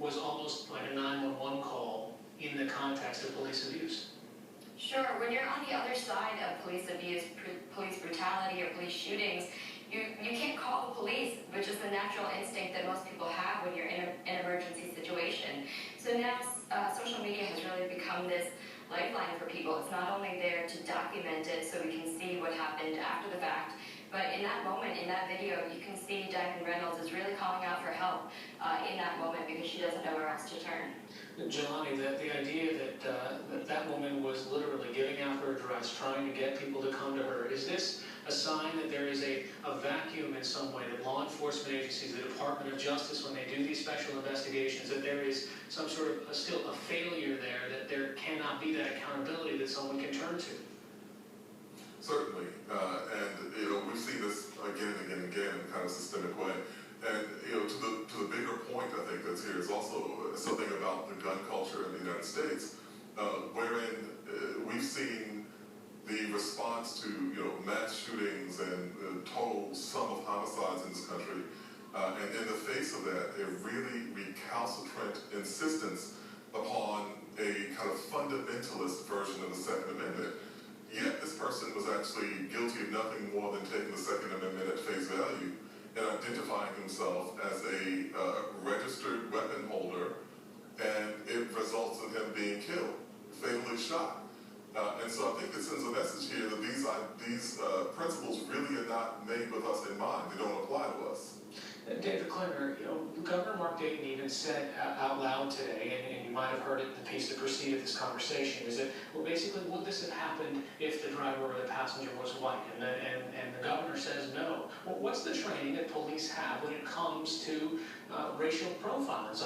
was almost like a 911 call in the context of police abuse. Sure, when you're on the other side of police abuse, police brutality, or police shootings, you can't call the police, which is the natural instinct that most people have when you're in an emergency situation. So now social media has really become this lifeline for people. It's not only there to document it so we can see what happened after the fact, but in that moment, in that video, you can see Diane Reynolds is really calling out for help in that moment because she doesn't know where else to turn. Jelani, the idea that woman was literally giving out her address, trying to get people to come to her, is this a sign that there is a vacuum in some way, that law enforcement agencies, the Department of Justice, when they do these special investigations, that there is some sort of still a failure there, that there cannot be that accountability that someone can turn to? Certainly, and we've seen this again and again and again in kind of systemic way. And to the bigger point I think that's here is also something about the gun culture in the United States, wherein we've seen the response to mass shootings and total sum of homicides in this country, and in the face of that, a really recalcitrant insistence upon a kind of fundamentalist version of the Second Amendment. Yet this person was actually guilty of nothing more than taking the Second Amendment at face value and identifying himself as a registered weapon holder, and it results in him being killed, fatally shot. And so I think it sends a message here that these principles really are not made with us in mind. They don't apply to us. David Klinner, Governor Mark Dayton even said out loud today, and you might have heard it in the piece that preceded this conversation, is that, well, basically, would this have happened if the driver or the passenger was white? And the governor says no. Well, what's the training that police have when it comes to racial profiling?